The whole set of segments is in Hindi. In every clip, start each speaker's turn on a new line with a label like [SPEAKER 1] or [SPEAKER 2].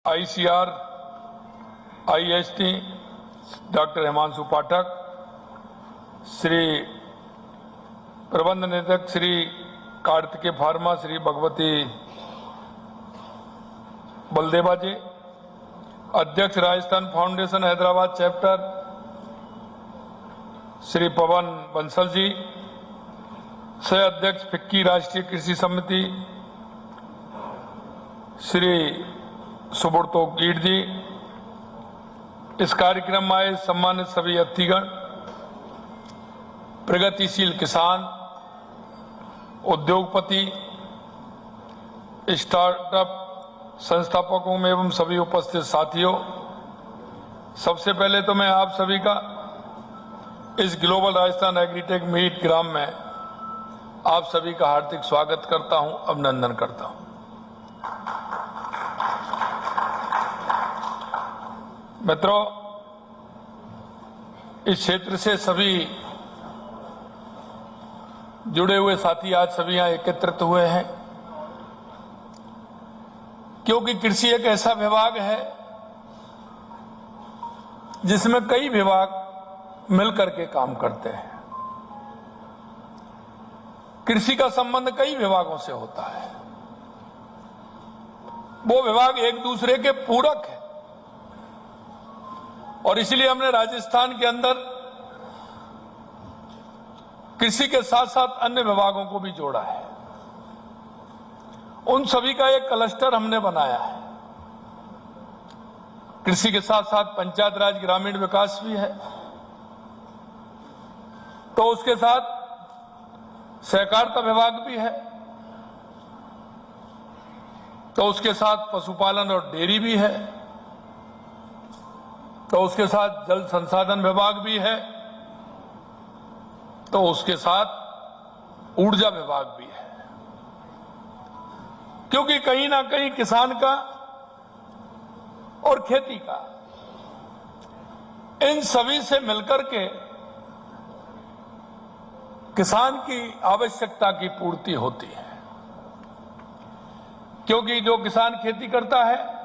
[SPEAKER 1] ICR, IST डॉक्टर हिमांशु पाठक, श्री प्रबंध निदेशक श्री कार्तिकेय फार्मा श्री भगवती बलदेवा जी, अध्यक्ष राजस्थान फाउंडेशन हैदराबाद चैप्टर श्री पवन बंसल जी, सह अध्यक्ष फिक्की राष्ट्रीय कृषि समिति श्री सुब्रतो कीट जी, इस कार्यक्रम में आए सम्मानित सभी अतिथिगण, प्रगतिशील किसान, उद्योगपति, स्टार्टअप संस्थापकों एवं सभी उपस्थित साथियों, सबसे पहले तो मैं आप सभी का इस ग्लोबल राजस्थान एग्रीटेक मीट ग्राम में आप सभी का हार्दिक स्वागत करता हूं, अभिनंदन करता हूं। मित्रों, इस क्षेत्र से सभी जुड़े हुए साथी आज सभी यहां एकत्रित हुए हैं क्योंकि कृषि एक ऐसा विभाग है जिसमें कई विभाग मिलकर के काम करते हैं। कृषि का संबंध कई विभागों से होता है, वो विभाग एक दूसरे के पूरक है और इसलिए हमने राजस्थान के अंदर कृषि के साथ साथ अन्य विभागों को भी जोड़ा है। उन सभी का एक क्लस्टर हमने बनाया है। कृषि के साथ साथ पंचायत राज ग्रामीण विकास भी है, तो उसके साथ सहकारिता विभाग भी है, तो उसके साथ पशुपालन और डेयरी भी है, तो उसके साथ जल संसाधन विभाग भी है, तो उसके साथ ऊर्जा विभाग भी है। क्योंकि कहीं ना कहीं किसान का और खेती का, इन सभी से मिलकर के किसान की आवश्यकता की पूर्ति होती है। क्योंकि जो किसान खेती करता है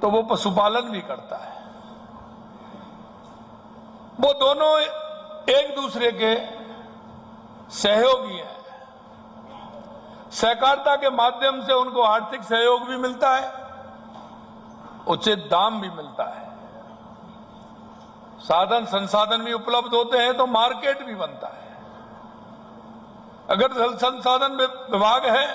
[SPEAKER 1] तो वो पशुपालन भी करता है, वो दोनों एक दूसरे के सहयोगी हैं। सहकारिता के माध्यम से उनको आर्थिक सहयोग भी मिलता है, उचित दाम भी मिलता है, साधन संसाधन भी उपलब्ध होते हैं, तो मार्केट भी बनता है। अगर जल संसाधन विभाग है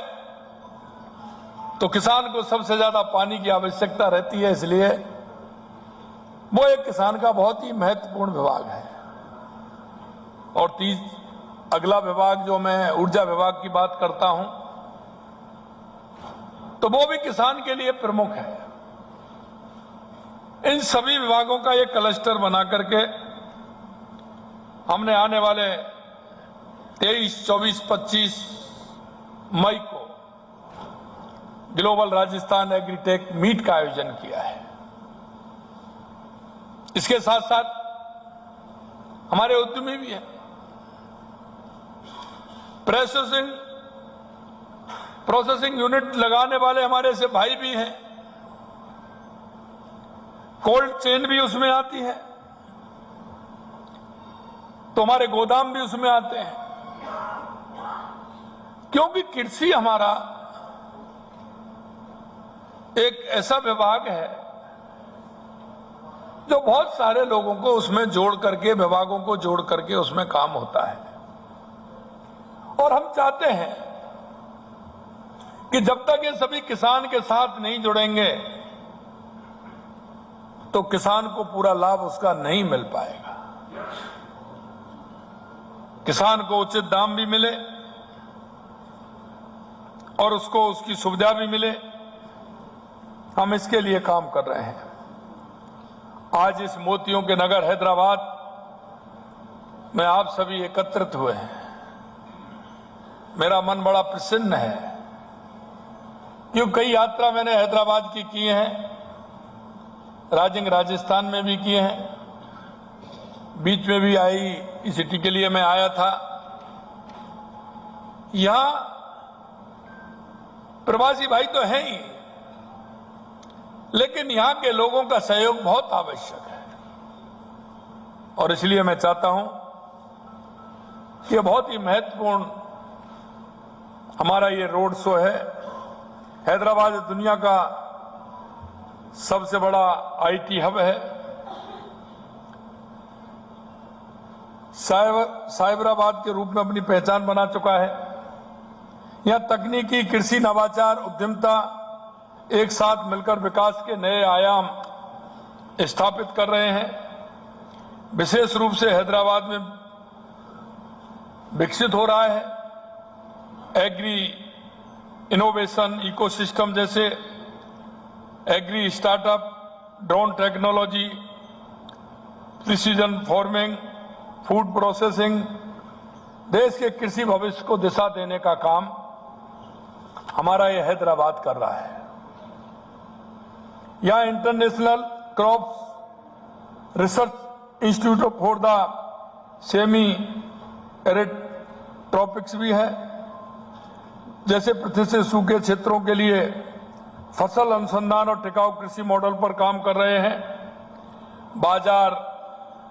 [SPEAKER 1] तो किसान को सबसे ज्यादा पानी की आवश्यकता रहती है, इसलिए वो एक किसान का बहुत ही महत्वपूर्ण विभाग है। और अगला विभाग जो मैं ऊर्जा विभाग की बात करता हूं, तो वो भी किसान के लिए प्रमुख है। इन सभी विभागों का एक क्लस्टर बना करके हमने आने वाले 23, 24, 25 मई को ग्लोबल राजस्थान एग्रीटेक मीट का आयोजन किया है। इसके साथ साथ हमारे उद्यमी भी हैं, प्रोसेसिंग यूनिट लगाने वाले हमारे से भाई भी हैं, कोल्ड चेन भी उसमें आती है, तो हमारे गोदाम भी उसमें आते हैं। क्योंकि कृषि हमारा एक ऐसा विभाग है जो बहुत सारे लोगों को उसमें जोड़ करके, विभागों को जोड़ करके उसमें काम होता है। और हम चाहते हैं कि जब तक ये सभी किसान के साथ नहीं जुड़ेंगे तो किसान को पूरा लाभ उसका नहीं मिल पाएगा। किसान को उचित दाम भी मिले और उसको उसकी सुविधा भी मिले, हम इसके लिए काम कर रहे हैं। आज इस मोतियों के नगर हैदराबाद में आप सभी एकत्रित हुए हैं, मेरा मन बड़ा प्रसन्न है। क्यों कई यात्रा मैंने हैदराबाद की किए हैं, राजस्थान में भी किए हैं, बीच में भी ICT के लिए मैं आया था। यहां प्रवासी भाई तो हैं ही, लेकिन यहां के लोगों का सहयोग बहुत आवश्यक है। और इसलिए मैं चाहता हूं कि बहुत ही महत्वपूर्ण हमारा ये रोड शो है। हैदराबाद दुनिया का सबसे बड़ा आईटी हब है। साइबराबाद के रूप में अपनी पहचान बना चुका है। यहां तकनीकी, कृषि, नवाचार, उद्यमिता एक साथ मिलकर विकास के नए आयाम स्थापित कर रहे हैं। विशेष रूप से हैदराबाद में विकसित हो रहा है एग्री इनोवेशन इकोसिस्टम, जैसे agri startup, drone technology, precision farming, food processing. देश के कृषि भविष्य को दिशा देने का काम हमारा ये हैदराबाद कर रहा है। यहां international crop research institute for the semi arid tropics भी है, जैसे पृथ्वी से सूखे क्षेत्रों के लिए फसल अनुसंधान और टिकाऊ कृषि मॉडल पर काम कर रहे हैं। बाजार,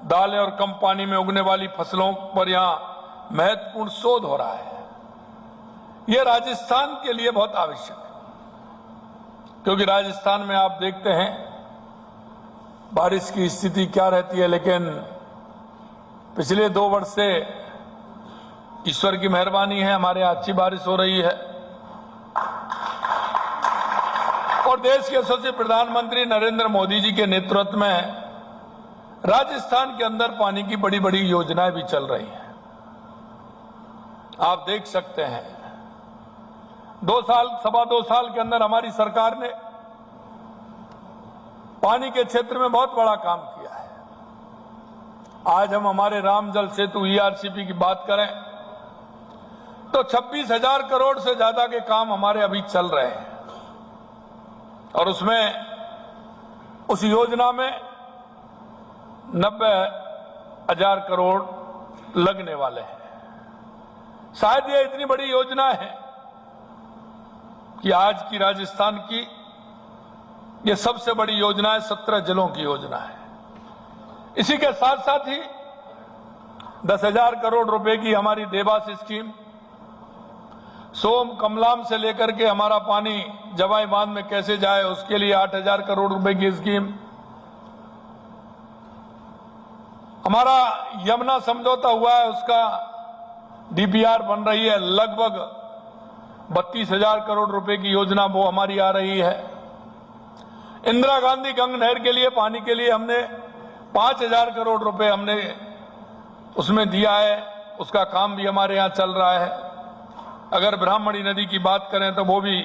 [SPEAKER 1] दालें और कम पानी में उगने वाली फसलों पर यहां महत्वपूर्ण शोध हो रहा है। यह राजस्थान के लिए बहुत आवश्यक है, क्योंकि राजस्थान में आप देखते हैं बारिश की स्थिति क्या रहती है, लेकिन पिछले 2 वर्ष से ईश्वर की मेहरबानी है, हमारे यहाँ अच्छी बारिश हो रही है। और देश के यशस्वी प्रधानमंत्री नरेंद्र मोदी जी के नेतृत्व में राजस्थान के अंदर पानी की बड़ी बड़ी योजनाएं भी चल रही हैं। आप देख सकते हैं 2 साल के अंदर हमारी सरकार ने पानी के क्षेत्र में बहुत बड़ा काम किया है। आज हम हमारे राम जल सेतु ERCP की बात करें तो 26,000 करोड़ से ज्यादा के काम हमारे अभी चल रहे हैं, और उस योजना में 90,000 करोड़ लगने वाले हैं। शायद ये इतनी बड़ी योजना है कि आज की राजस्थान की ये सबसे बड़ी योजना है, 17 जिलों की योजना है। इसी के साथ साथ ही 10,000 करोड़ रुपए की हमारी देवास स्कीम, सोम कमलाम से लेकर के हमारा पानी जवाई बांध में कैसे जाए उसके लिए 8,000 करोड़ रुपए की स्कीम, हमारा यमुना समझौता हुआ है उसका DPR बन रही है, लगभग 32,000 करोड़ रुपए की योजना वो हमारी आ रही है। इंदिरा गांधी गंगा नहर के लिए पानी के लिए हमने 5,000 करोड़ रुपए हमने उसमें दिया है, उसका काम भी हमारे यहाँ चल रहा है। अगर ब्राह्मणी नदी की बात करें तो वो भी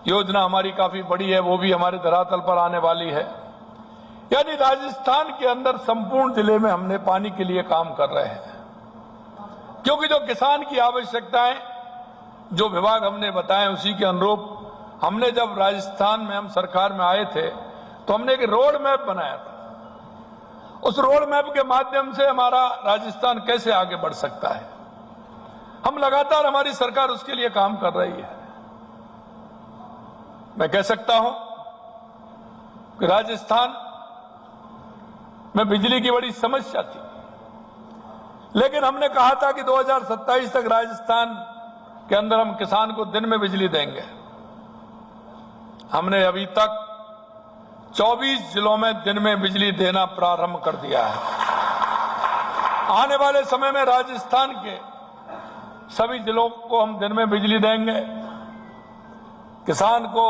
[SPEAKER 1] योजना हमारी काफी बड़ी है, वो भी हमारे धरातल पर आने वाली है। यानी राजस्थान के अंदर संपूर्ण जिले में हमने पानी के लिए काम कर रहे हैं, क्योंकि जो किसान की आवश्यकताएं जो विभाग हमने बताए उसी के अनुरूप हमने जब राजस्थान में हम सरकार में आए थे तो हमने एक रोड मैप बनाया था। उस रोड मैप के माध्यम से हमारा राजस्थान कैसे आगे बढ़ सकता है, हम लगातार हमारी सरकार उसके लिए काम कर रही है। मैं कह सकता हूं कि राजस्थान में बिजली की बड़ी समस्या थी, लेकिन हमने कहा था कि 2027 तक राजस्थान के अंदर हम किसान को दिन में बिजली देंगे। हमने अभी तक 24 जिलों में दिन में बिजली देना प्रारंभ कर दिया है। आने वाले समय में राजस्थान के सभी जिलों को हम दिन में बिजली देंगे, किसान को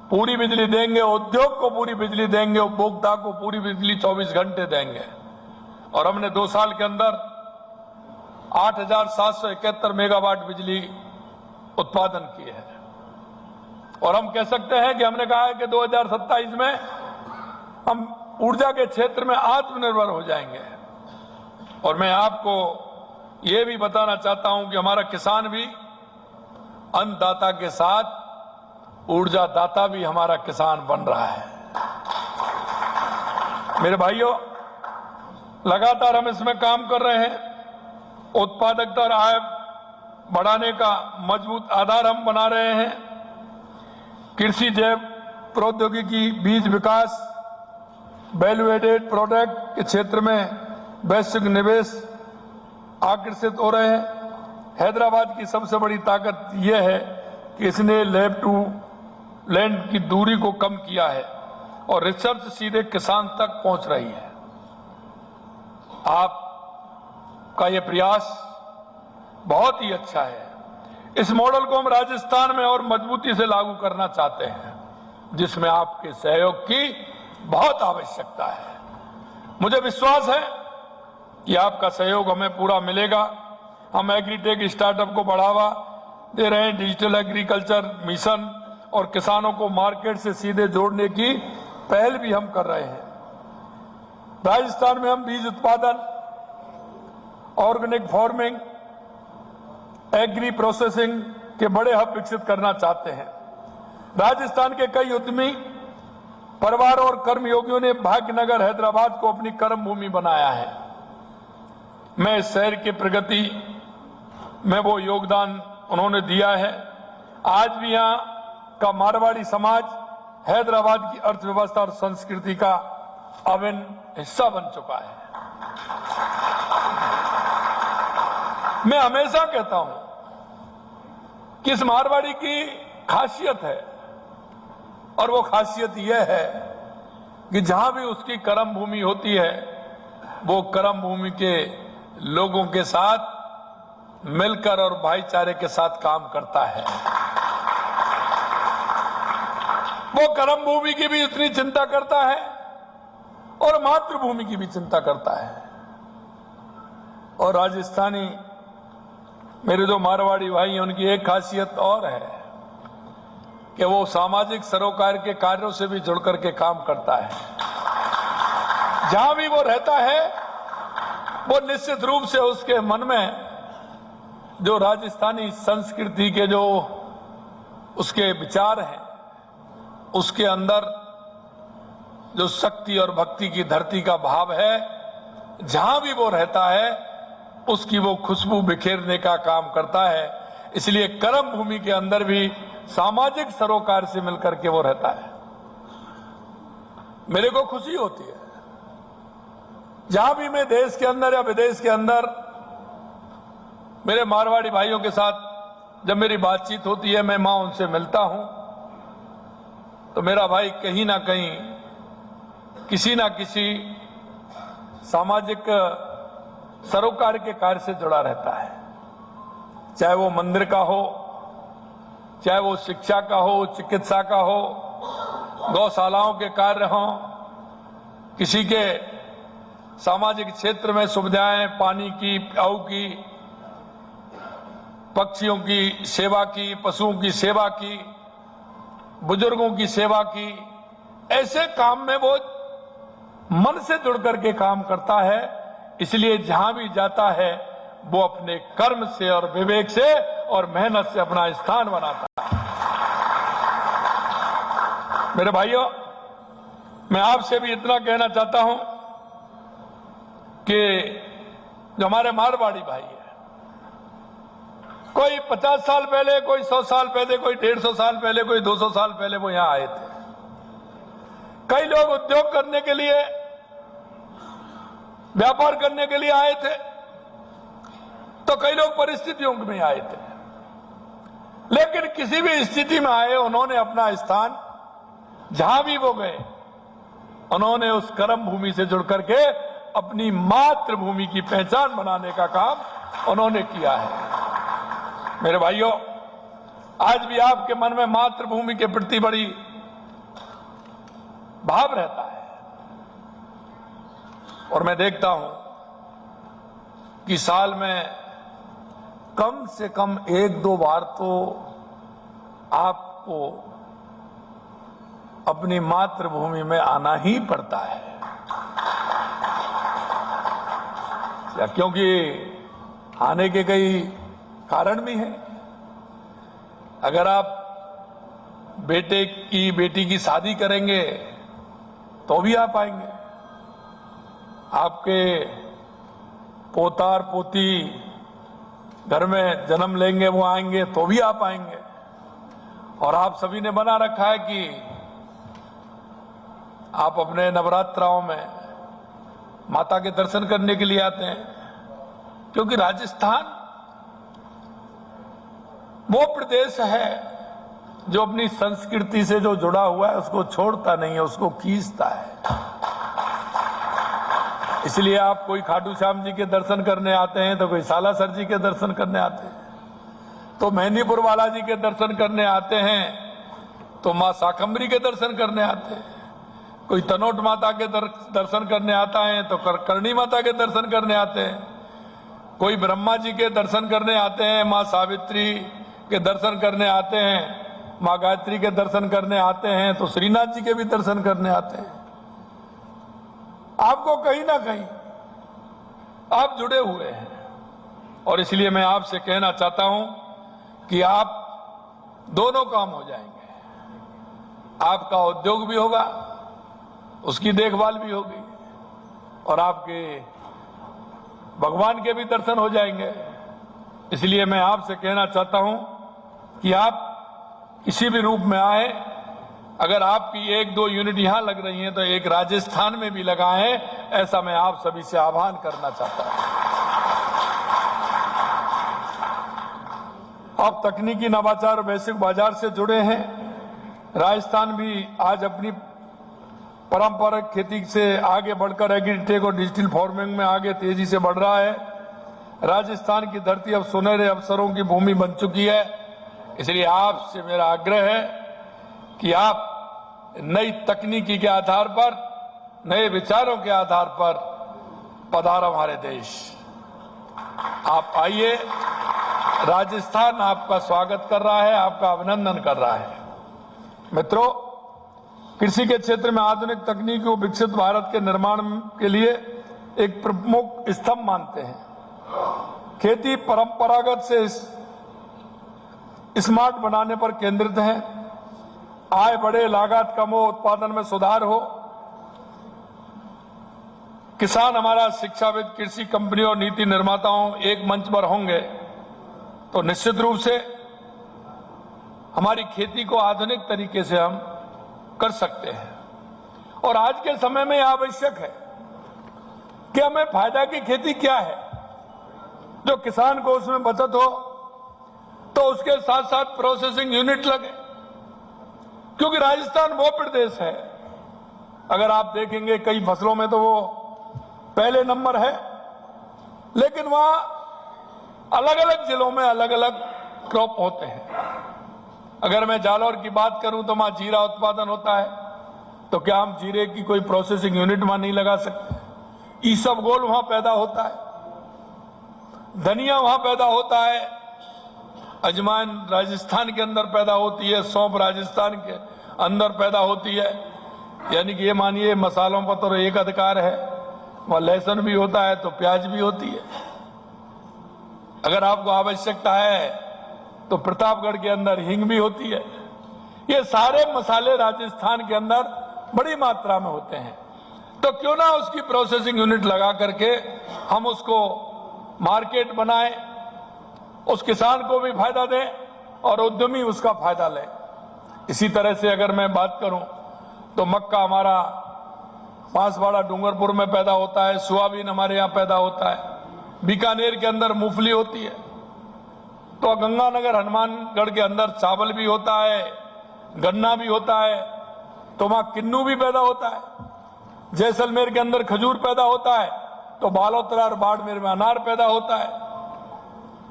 [SPEAKER 1] पूरी बिजली देंगे, उद्योग को पूरी बिजली देंगे, उपभोक्ता को पूरी बिजली 24 घंटे देंगे। और हमने 2 साल के अंदर 8,771 मेगावाट बिजली उत्पादन किए हैं। और हम कह सकते हैं कि हमने कहा है कि 2027 में हम ऊर्जा के क्षेत्र में आत्मनिर्भर हो जाएंगे। और मैं आपको ये भी बताना चाहता हूं कि हमारा किसान भी अन्नदाता के साथ ऊर्जा दाता भी हमारा किसान बन रहा है। मेरे भाइयों, लगातार हम इसमें काम कर रहे हैं। उत्पादकता और आय बढ़ाने का मजबूत आधार हम बना रहे हैं। कृषि जैव प्रौद्योगिकी, बीज विकास, वैल्यू एडेड प्रोडक्ट के क्षेत्र में वैश्विक निवेश आकर्षित हो रहे हैं। हैदराबाद की सबसे बड़ी ताकत यह है कि इसने लैब टू लैंड की दूरी को कम किया है और रिसर्च सीधे किसान तक पहुंच रही है। आपका यह प्रयास बहुत ही अच्छा है। इस मॉडल को हम राजस्थान में और मजबूती से लागू करना चाहते हैं, जिसमें आपके सहयोग की बहुत आवश्यकता है। मुझे विश्वास है कि आपका सहयोग हमें पूरा मिलेगा। हम एग्रीटेक स्टार्टअप को बढ़ावा दे रहे हैं, डिजिटल एग्रीकल्चर मिशन और किसानों को मार्केट से सीधे जोड़ने की पहल भी हम कर रहे हैं। राजस्थान में हम बीज उत्पादन, ऑर्गेनिक फार्मिंग, एग्री प्रोसेसिंग के बड़े हब विकसित करना चाहते हैं। राजस्थान के कई उद्यमी परिवार और कर्मयोगियों ने भाग्यनगर हैदराबाद को अपनी कर्म भूमि बनाया है। मैं इस शहर की प्रगति में वो योगदान उन्होंने दिया है। आज भी यहाँ का मारवाड़ी समाज हैदराबाद की अर्थव्यवस्था और संस्कृति का अभिन्न हिस्सा बन चुका है। मैं हमेशा कहता हूं कि इस मारवाड़ी की खासियत है, और वो खासियत यह है कि जहां भी उसकी कर्म भूमि होती है, वो कर्म भूमि के लोगों के साथ मिलकर और भाईचारे के साथ काम करता है। वो कर्म भूमि की भी उतनी चिंता करता है और मातृभूमि की भी चिंता करता है। और राजस्थानी मेरे जो मारवाड़ी भाई हैं, उनकी एक खासियत और है कि वो सामाजिक सरोकार के कार्यों से भी जुड़ करके काम करता है। जहां भी वो रहता है, वो निश्चित रूप से उसके मन में जो राजस्थानी संस्कृति के जो उसके विचार हैं, उसके अंदर जो शक्ति और भक्ति की धरती का भाव है, जहां भी वो रहता है उसकी वो खुशबू बिखेरने का काम करता है। इसलिए कर्म भूमि के अंदर भी सामाजिक सरोकार से मिलकर के वो रहता है। मेरे को खुशी होती है जहां भी मैं देश के अंदर या विदेश के अंदर मेरे मारवाड़ी भाइयों के साथ जब मेरी बातचीत होती है, मैं मां उनसे मिलता हूं, तो मेरा भाई कहीं ना कहीं किसी ना किसी सामाजिक सरोकार के कार्य से जुड़ा रहता है। चाहे वो मंदिर का हो, चाहे वो शिक्षा का हो, चिकित्सा का हो, गौशालाओं के कार्य हों, किसी के सामाजिक क्षेत्र में सुविधाएं, पानी की, प्याऊ की, पक्षियों की सेवा की, पशुओं की सेवा की, बुजुर्गों की सेवा की, ऐसे काम में वो मन से जुड़ करके काम करता है। इसलिए जहां भी जाता है वो अपने कर्म से और विवेक से और मेहनत से अपना स्थान बनाता है। मेरे भाइयों, मैं आपसे भी इतना कहना चाहता हूं कि जो हमारे मारवाड़ी भाई है, कोई 50 साल पहले, कोई 100 साल पहले, कोई 150 साल पहले, कोई 200 साल पहले वो यहां आए थे। कई लोग उद्योग करने के लिए, व्यापार करने के लिए आए थे, तो कई लोग परिस्थितियों में आए थे। लेकिन किसी भी स्थिति में आए, उन्होंने अपना स्थान जहां भी वो गए, उन्होंने उस कर्म भूमि से जुड़ करके अपनी मातृभूमि की पहचान बनाने का काम उन्होंने किया है। मेरे भाइयों, आज भी आपके मन में मातृभूमि के प्रति बड़ी भाव रहता है, और मैं देखता हूं कि साल में कम से कम 1-2 बार तो आपको अपनी मातृभूमि में आना ही पड़ता है, क्योंकि आने के कई कारण भी हैं। अगर आप बेटी की शादी करेंगे तो भी आप आएंगे, आपके पोता और पोती घर में जन्म लेंगे, वो आएंगे तो भी आप आएंगे। और आप सभी ने बना रखा है कि आप अपने नवरात्राओं में माता के दर्शन करने के लिए आते हैं, क्योंकि राजस्थान वो प्रदेश है जो अपनी संस्कृति से जो जुड़ा हुआ है उसको छोड़ता नहीं है, उसको खींचता है। इसलिए आप कोई खाटू श्याम जी के दर्शन करने आते हैं तो कोई सालासर जी के दर्शन करने आते हैं, तो मैनीपुर वाला जी के दर्शन करने आते हैं, तो मां शाकंभरी के दर्शन करने आते हैं, कोई तनोट माता के दर्शन करने आता है तो करणी माता के दर्शन करने आते हैं, कोई ब्रह्मा जी के दर्शन करने आते हैं, मां सावित्री के दर्शन करने आते हैं, मां गायत्री के दर्शन करने आते हैं, तो श्रीनाथ जी के भी दर्शन करने आते हैं। आपको कहीं ना कहीं आप जुड़े हुए हैं, और इसलिए मैं आपसे कहना चाहता हूं कि आप दोनों काम हो जाएंगे। आपका उद्योग भी होगा, उसकी देखभाल भी होगी, और आपके भगवान के भी दर्शन हो जाएंगे। इसलिए मैं आपसे कहना चाहता हूं कि आप किसी भी रूप में आए, अगर आपकी 1-2 यूनिट यहां लग रही हैं तो एक राजस्थान में भी लगाएं, ऐसा मैं आप सभी से आह्वान करना चाहता हूं। आप तकनीकी नवाचार और वैश्विक बाजार से जुड़े हैं। राजस्थान भी आज अपनी पारंपरिक खेती से आगे बढ़कर एग्रीटेक और डिजिटल फार्मिंग में आगे तेजी से बढ़ रहा है। राजस्थान की धरती अब सुनहरे अवसरों की भूमि बन चुकी है। इसलिए आपसे मेरा आग्रह है कि आप नई तकनीकी के आधार पर, नए विचारों के आधार पर पधारो हमारे देश। आप आइए, राजस्थान आपका स्वागत कर रहा है, आपका अभिनंदन कर रहा है। मित्रों, कृषि के क्षेत्र में आधुनिक तकनीक को विकसित भारत के निर्माण के लिए एक प्रमुख स्तंभ मानते हैं। खेती परंपरागत से स्मार्ट बनाने पर केंद्रित है। आय बढ़े, लागत कम हो, उत्पादन में सुधार हो। किसान हमारा शिक्षाविद, कृषि कंपनियों और नीति निर्माताओं एक मंच पर होंगे तो निश्चित रूप से हमारी खेती को आधुनिक तरीके से हम कर सकते हैं। और आज के समय में आवश्यक है कि हमें फायदा की खेती क्या है, जो किसान को उसमें बचत हो, तो उसके साथ साथ प्रोसेसिंग यूनिट लगे। क्योंकि राजस्थान वो प्रदेश है, अगर आप देखेंगे कई फसलों में तो वो पहले नंबर है, लेकिन वहां अलग अलग जिलों में अलग अलग क्रॉप होते हैं। अगर मैं जालौर की बात करूं तो वहां जीरा उत्पादन होता है, तो क्या हम जीरे की कोई प्रोसेसिंग यूनिट वहां नहीं लगा सकते? ईसबगोल वहां पैदा होता है, धनिया वहां पैदा होता है, अजवाइन राजस्थान के अंदर पैदा होती है, सौंफ राजस्थान के अंदर पैदा होती है। यानी कि ये मानिए मसालों पर तो एक अधिकार है, वहां लहसुन भी होता है तो प्याज भी होती है। अगर आपको आवश्यकता है तो प्रतापगढ़ के अंदर हींग भी होती है। ये सारे मसाले राजस्थान के अंदर बड़ी मात्रा में होते हैं, तो क्यों ना उसकी प्रोसेसिंग यूनिट लगा करके हम उसको मार्केट बनाएं, उस किसान को भी फायदा दें और उद्यमी उसका फायदा ले। इसी तरह से अगर मैं बात करूं तो मक्का हमारा बांसवाड़ा डूंगरपुर में पैदा होता है, सोयाबीन हमारे यहाँ पैदा होता है, बीकानेर के अंदर मूंगफली होती है, तो गंगानगर हनुमानगढ़ के अंदर चावल भी होता है, गन्ना भी होता है, तो वहां किन्नू भी पैदा होता है। जैसलमेर के अंदर खजूर पैदा होता है, तो बालोतरा और बाड़मेर में अनार पैदा होता है,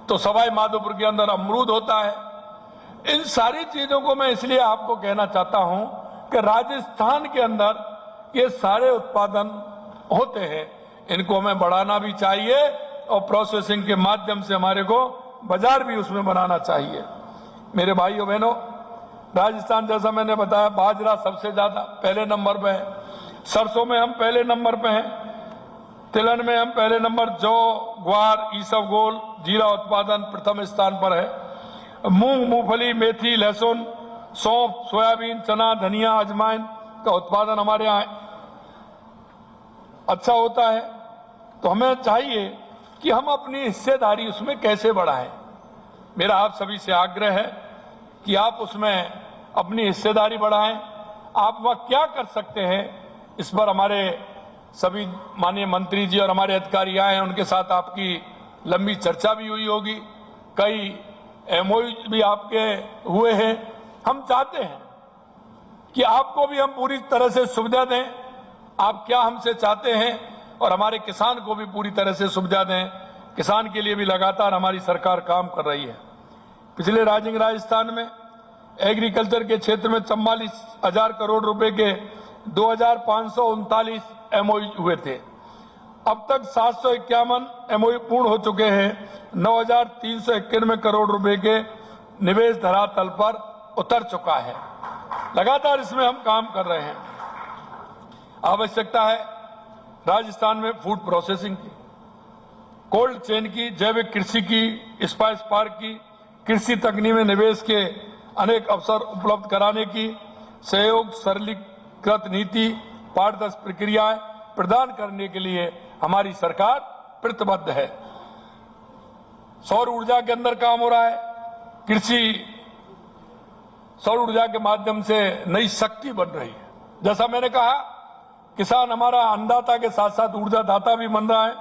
[SPEAKER 1] तो सवाई माधोपुर के अंदर अमरूद होता है। इन सारी चीजों को मैं इसलिए आपको कहना चाहता हूं कि राजस्थान के अंदर ये सारे उत्पादन होते हैं, इनको हमें बढ़ाना भी चाहिए और प्रोसेसिंग के माध्यम से हमारे को बाजार भी उसमें बनाना चाहिए। मेरे भाइयों बहनों, राजस्थान जैसा मैंने बताया बाजरा सबसे ज्यादा पहले नंबर पे है, सरसों में हम पहले नंबर पे हैं, तिलहन में हम पहले नंबर, जौ, ग्वार, ईसबगोल, जीरा उत्पादन प्रथम स्थान पर है। मूंग, मूंगफली, मेथी, लहसुन, सौंफ, सोयाबीन, चना, धनिया, अजवाइन का उत्पादन हमारे यहाँ अच्छा होता है। तो हमें चाहिए कि हम अपनी हिस्सेदारी उसमें कैसे बढ़ाएं। मेरा आप सभी से आग्रह है कि आप उसमें अपनी हिस्सेदारी बढ़ाएं। आप वह क्या कर सकते हैं इस पर हमारे सभी माननीय मंत्री जी और हमारे अधिकारी आए हैं, उनके साथ आपकी लंबी चर्चा भी हुई होगी, कई एमओयू भी आपके हुए हैं। हम चाहते हैं कि आपको भी हम पूरी तरह से सुविधा दें, आप क्या हमसे चाहते हैं, और हमारे किसान को भी पूरी तरह से सुविधा दें। किसान के लिए भी लगातार हमारी सरकार काम कर रही है। पिछले राजस्थान में एग्रीकल्चर के क्षेत्र में 44,000 करोड़ रुपए के 2,539 एमओयू हुए थे। अब तक 751 एमओयू पूर्ण हो चुके हैं। 9,391 करोड़ रुपए के निवेश धरातल पर उतर चुका है। लगातार इसमें हम काम कर रहे हैं। आवश्यकता है राजस्थान में फूड प्रोसेसिंग की, कोल्ड चेन की, जैविक कृषि की, स्पाइस पार्क की, कृषि तकनीक में निवेश के अनेक अवसर उपलब्ध कराने की, सहयोग सरलीकृत नीति, पारदर्शी प्रक्रियाएं प्रदान करने के लिए हमारी सरकार प्रतिबद्ध है। सौर ऊर्जा के अंदर काम हो रहा है। कृषि सौर ऊर्जा के माध्यम से नई शक्ति बन रही है। जैसा मैंने कहा, किसान हमारा अन्नदाता के साथ साथ ऊर्जा दाता भी बन रहा है।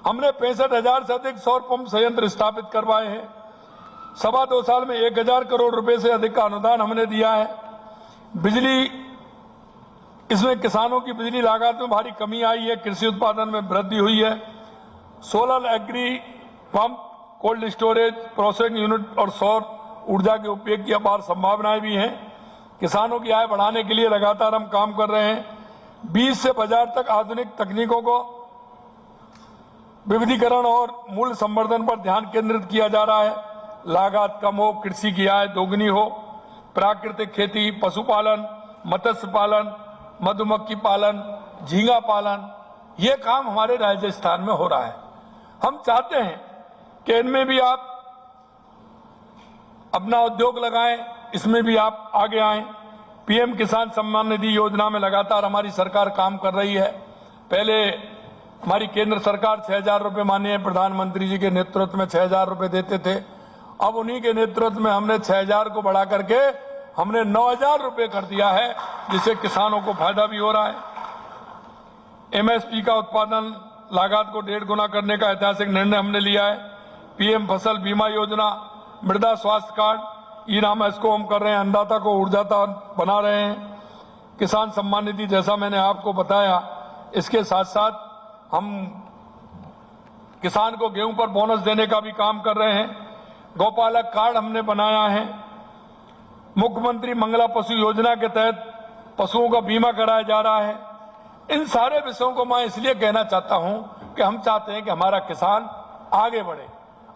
[SPEAKER 1] हमने 65,000 से अधिक सौर पंप संयंत्र स्थापित करवाए हैं। 2.25 साल में 1,000 करोड़ रुपए से अधिक का अनुदान हमने दिया है। बिजली, इसमें किसानों की बिजली लागत में भारी कमी आई है, कृषि उत्पादन में वृद्धि हुई है। Solar agri pump, cold storage, processing unit और सौर ऊर्जा के उपयोग की अपार संभावनाएं भी हैं। किसानों की आय बढ़ाने के लिए लगातार हम काम कर रहे हैं। बीज से बाजार तक आधुनिक तकनीकों को विविधीकरण और मूल्य संवर्धन पर ध्यान केंद्रित किया जा रहा है। लागत कम हो, कृषि की आय दोगुनी हो। प्राकृतिक खेती, पशुपालन, मत्स्य पालन, मधुमक्खी पालन, झींगा पालन, ये काम हमारे राजस्थान में हो रहा है। हम चाहते हैं कि इनमें भी आप अपना उद्योग लगाएं, इसमें भी आप आगे आएं। पीएम किसान सम्मान निधि योजना में लगातार हमारी सरकार काम कर रही है। पहले हमारी केंद्र सरकार 6,000 रुपए माननीय प्रधानमंत्री जी के नेतृत्व में 6,000 रुपए देते थे। अब उन्हीं के नेतृत्व में हमने 6,000 को बढ़ा करके हमने 9,000 रुपए कर दिया है, जिससे किसानों को फायदा भी हो रहा है। एमएसपी का उत्पादन लागत को 1.5 गुना करने का ऐतिहासिक निर्णय हमने लिया है। पीएम फसल बीमा योजना, मृदा स्वास्थ्य कार्ड, ई नाम इसको हम कर रहे हैं। अन्नदाता को ऊर्जादाता बना रहे हैं। किसान सम्मान निधि, जैसा मैंने आपको बताया, इसके साथ साथ हम किसान को गेहूं पर बोनस देने का भी काम कर रहे हैं। गौपालक कार्ड हमने बनाया है। मुख्यमंत्री मंगला पशु योजना के तहत पशुओं का बीमा कराया जा रहा है। इन सारे विषयों को मैं इसलिए कहना चाहता हूं कि हम चाहते हैं कि हमारा किसान आगे बढ़े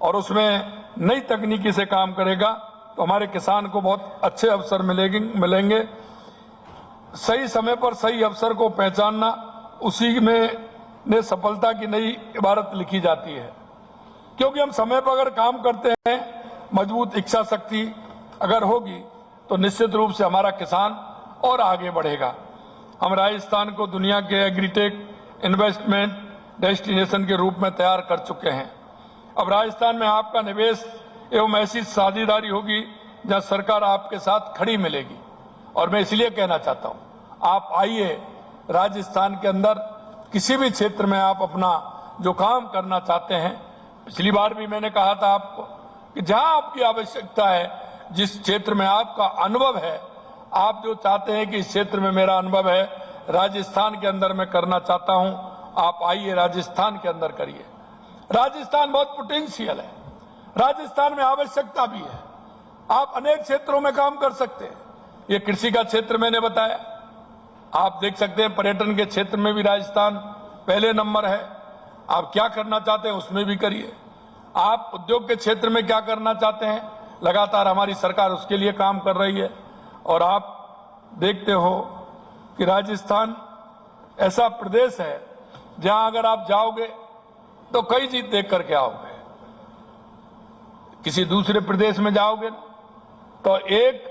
[SPEAKER 1] और उसमें नई तकनीकी से काम करेगा तो हमारे किसान को बहुत अच्छे अवसर मिलेंगे। सही समय पर सही अवसर को पहचानना, उसी में सफलता की नई इबारत लिखी जाती है। क्योंकि हम समय पर अगर काम करते हैं, मजबूत इच्छा शक्ति अगर होगी तो निश्चित रूप से हमारा किसान और आगे बढ़ेगा। हम राजस्थान को दुनिया के एग्रीटेक इन्वेस्टमेंट डेस्टिनेशन के रूप में तैयार कर चुके हैं। अब राजस्थान में आपका निवेश एवं ऐसी साझेदारी होगी जहां सरकार आपके साथ खड़ी मिलेगी। और मैं इसलिए कहना चाहता हूं, आप आइए, राजस्थान के अंदर किसी भी क्षेत्र में आप अपना जो काम करना चाहते हैं, पिछली बार भी मैंने कहा था आपको कि जहां आपकी आवश्यकता है, जिस क्षेत्र में आपका अनुभव है, आप जो चाहते हैं कि इस क्षेत्र में मेरा अनुभव है, राजस्थान के अंदर मैं करना चाहता हूं, आप आइए, राजस्थान के अंदर करिए। राजस्थान बहुत पोटेंशियल है, राजस्थान में आवश्यकता भी है। आप अनेक क्षेत्रों में काम कर सकते हैं। ये कृषि का क्षेत्र मैंने बताया, आप देख सकते हैं पर्यटन के क्षेत्र में भी राजस्थान पहले नंबर है। आप क्या करना चाहते हैं उसमें भी करिए। आप उद्योग के क्षेत्र में क्या करना चाहते हैं, लगातार हमारी सरकार उसके लिए काम कर रही है। और आप देखते हो कि राजस्थान ऐसा प्रदेश है जहां अगर आप जाओगे तो कई चीज देख करके आओगे। किसी दूसरे प्रदेश में जाओगे तो एक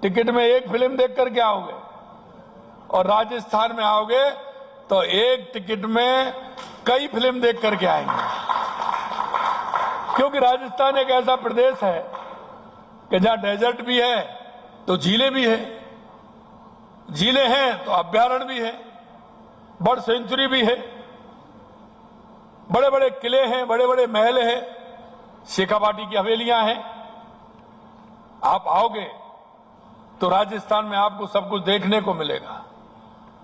[SPEAKER 1] टिकट में एक फिल्म देख करके आओगे, और राजस्थान में आओगे तो एक टिकट में कई फिल्म देख करके आएंगे। क्योंकि राजस्थान एक ऐसा प्रदेश है कि जहां डेजर्ट भी है तो झीलें भी है, झीलें हैं तो अभ्यारण्य भी है, बर्ड सेंचुरी भी है, बड़े बड़े किले हैं, बड़े बड़े महल हैं, शेखावाटी की हवेलियां हैं। आप आओगे तो राजस्थान में आपको सब कुछ देखने को मिलेगा।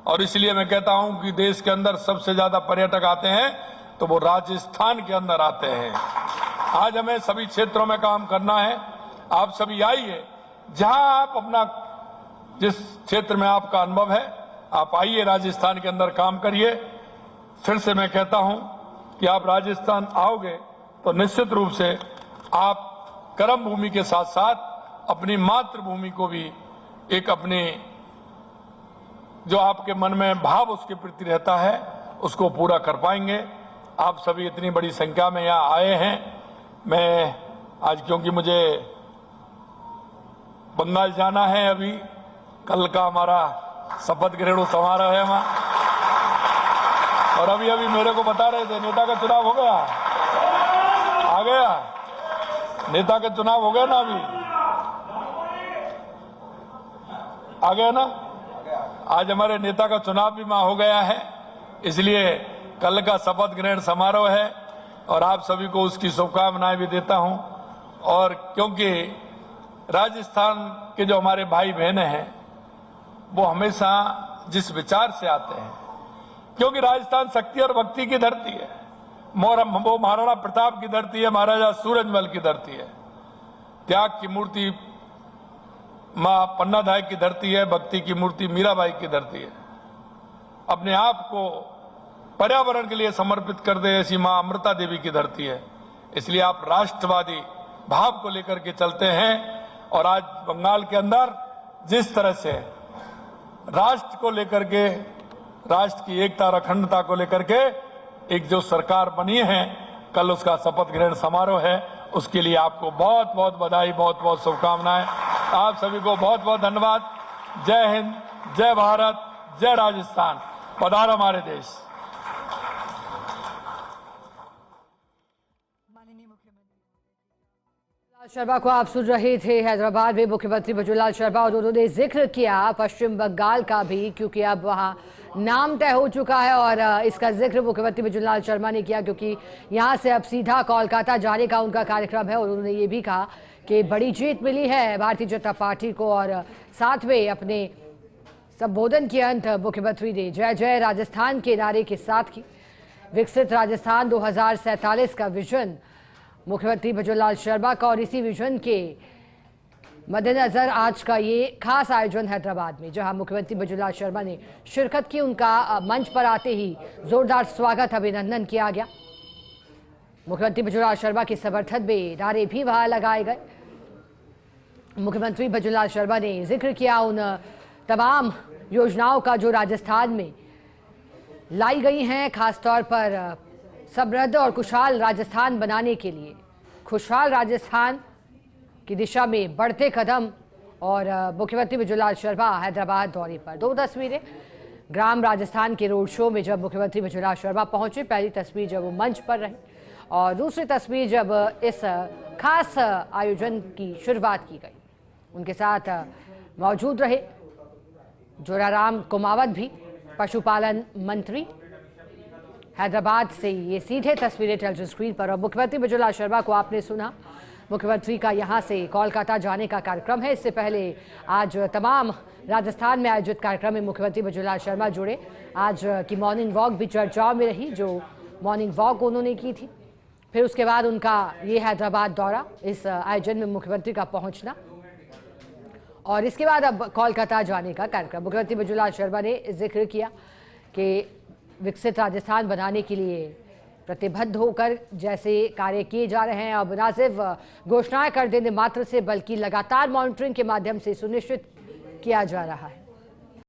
[SPEAKER 1] और इसलिए मैं कहता हूं कि देश के अंदर सबसे ज्यादा पर्यटक आते हैं तो वो राजस्थान के अंदर आते हैं। आज हमें सभी क्षेत्रों में काम करना है। आप सभी आइए, जहां आप अपना, जिस क्षेत्र में आपका अनुभव है, आप आइए, राजस्थान के अंदर काम करिए। फिर से मैं कहता हूं कि आप राजस्थान आओगे तो निश्चित रूप से आप कर्म भूमि के साथ साथ अपनी मातृभूमि को भी एक अपने जो आपके मन में भाव उसके प्रति रहता है उसको पूरा कर पाएंगे। आप सभी इतनी बड़ी संख्या में यहाँ आए हैं। मैं आज, क्योंकि मुझे बंगाल जाना है, अभी कल का हमारा शपथ ग्रहण समारोह है वहां, और अभी अभी मेरे को बता रहे थे नेता का चुनाव हो गया, आ गया नेता का चुनाव हो गया ना, अभी आ गया ना, आज हमारे नेता का चुनाव भी वहां हो गया है। इसलिए कल का शपथ ग्रहण समारोह है और आप सभी को उसकी शुभकामनाएं भी देता हूं। और क्योंकि राजस्थान के जो हमारे भाई बहनें हैं वो हमेशा जिस विचार से आते हैं, क्योंकि राजस्थान शक्ति और भक्ति की धरती है, वो महाराणा प्रताप की धरती है, महाराजा सूरजमल की धरती है, त्याग की मूर्ति मां पन्नाधाय की धरती है, भक्ति की मूर्ति मीराबाई की धरती है। अपने आप को पर्यावरण के लिए समर्पित कर दे ऐसी मां अमृता देवी की धरती है। इसलिए आप राष्ट्रवादी भाव को लेकर के चलते हैं। और आज बंगाल के अंदर जिस तरह से राष्ट्र को लेकर के, राष्ट्र की एकता और अखंडता को लेकर के एक जो सरकार बनी है, कल उसका शपथ ग्रहण समारोह है, उसके लिए आपको बहुत बहुत बधाई, बहुत बहुत शुभकामनाएं। आप सभी को बहुत बहुत धन्यवाद। जय हिंद, जय भारत, जय राजस्थान। पधारो हमारे देश।
[SPEAKER 2] शर्मा को आप सुन रहे थे। हैदराबाद में मुख्यमंत्री बजुलाल शर्मा, और उन्होंने जिक्र किया पश्चिम बंगाल का भी, क्योंकि अब वहां नाम तय हो चुका है। और इसका जिक्र मुख्यमंत्री बजुलाल शर्मा ने किया क्योंकि यहां से अब सीधा कोलकाता जाने का उनका कार्यक्रम है। और उन्होंने ये भी कहा कि बड़ी जीत मिली है भारतीय जनता पार्टी को। और साथ में अपने संबोधन के अंत मुख्यमंत्री ने जय जय राजस्थान के नारे के साथ की। विकसित राजस्थान 2047 का विजन मुख्यमंत्री बजुलाल शर्मा का, और इसी विजन के मद्देनजर आज का ये खास आयोजन हैदराबाद में, जहां मुख्यमंत्री बजुलाल शर्मा ने शिरकत की। उनका मंच पर आते ही जोरदार स्वागत, अभिनंदन किया गया। मुख्यमंत्री बजुलाल शर्मा के समर्थन में नारे भी वहां लगाए गए। मुख्यमंत्री बजुलाल शर्मा ने जिक्र किया उन तमाम योजनाओं का जो राजस्थान में लाई गई हैं, खासतौर पर समृद्ध और खुशहाल राजस्थान बनाने के लिए, खुशहाल राजस्थान की दिशा में बढ़ते कदम। और मुख्यमंत्री बजुलाल शर्मा हैदराबाद दौरे पर। दो तस्वीरें ग्राम राजस्थान के रोड शो में जब मुख्यमंत्री बजुलाल शर्मा पहुंचे, पहली तस्वीर जब वो मंच पर रहे, और दूसरी तस्वीर जब इस खास आयोजन की शुरुआत की गई। उनके साथ मौजूद रहे जोराराम कुमावत भी, पशुपालन मंत्री। हैदराबाद से ये सीधे तस्वीरें टेलीविजन स्क्रीन पर। और मुख्यमंत्री बजुलाल शर्मा को आपने सुना। मुख्यमंत्री का यहां से कोलकाता जाने का कार्यक्रम है। इससे पहले आज तमाम राजस्थान में आयोजित कार्यक्रम में मुख्यमंत्री बजुलाल शर्मा जुड़े। आज की मॉर्निंग वॉक भी चर्चाओं में रही, जो मॉर्निंग वॉक उन्होंने की थी। फिर उसके बाद उनका ये हैदराबाद दौरा, इस आयोजन में मुख्यमंत्री का पहुंचना, और इसके बाद अब कोलकाता जाने का कार्यक्रम। मुख्यमंत्री बजुलाल शर्मा ने जिक्र किया कि विकसित राजस्थान बनाने के लिए प्रतिबद्ध होकर जैसे कार्य किए जा रहे हैं, अब न सिर्फ घोषणाएं कर देने मात्र से, बल्कि लगातार मॉनिटरिंग के माध्यम से सुनिश्चित किया जा रहा है।